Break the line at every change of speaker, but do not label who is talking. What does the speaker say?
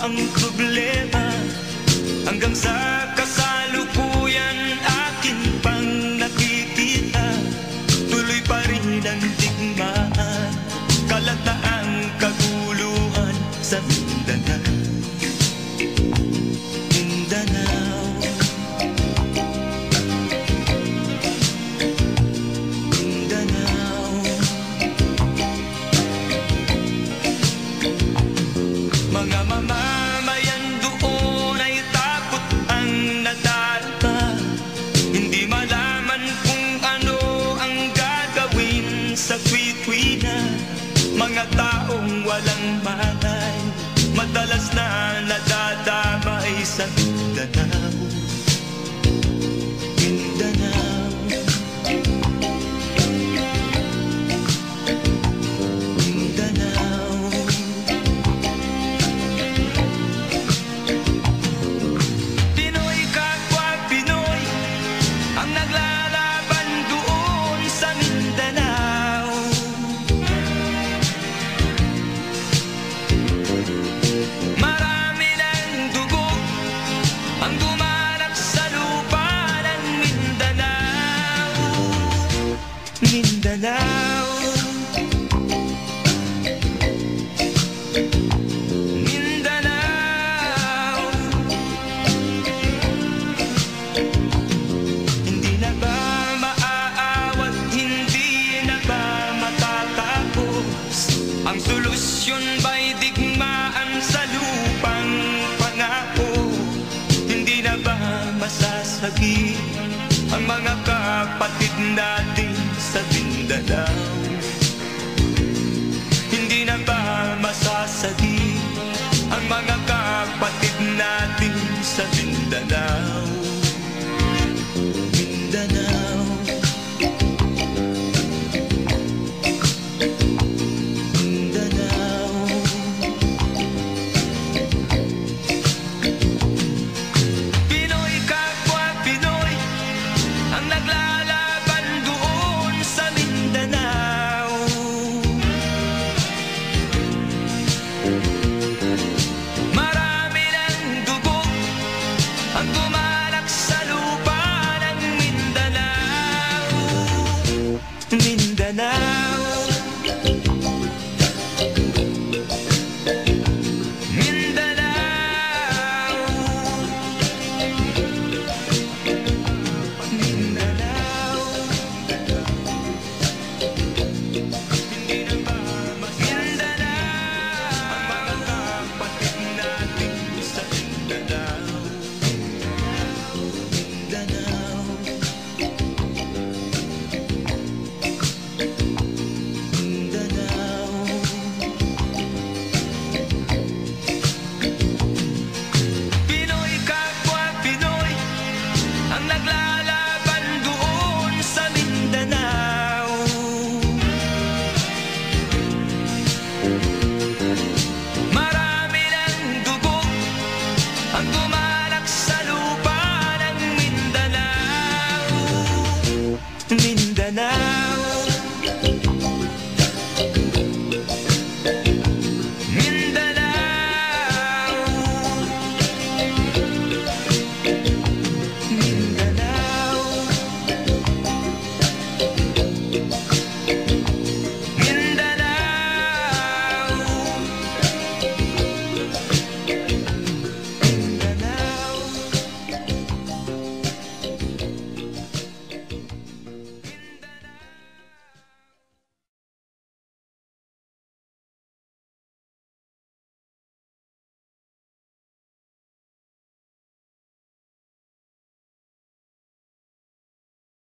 Ang problema hanggang sa kasalukuyan akin pang nakikita, tuloy pa rin ang digmaan, kalataang kaguluhan sa Mindanao. Mindanao, Mindanao. Mga mamamayan doon ay takot ang nadalpa, hindi malaman kung ano ang gagawin sa tuwi-tuwi na. Mga taong walang malay, madalas na nadadamay sa Mindanao. Mindanao, Mindanao. Pinoy kapwa Pinoy ang naglalaban doon sa Mindanao. Marami ng dugo ang dumarap sa lupa ng Mindanao. Mindanao, Mindanao. Hindi na ba maaawat, hindi na ba matatapos? Ang solusyon ba'y digmaan sa lupang pangako? Hindi na ba masasagi ang mga kapatid natin sa Mindanao? Hindi na ba masasagi ang mga kapatid natin sa Mindanao?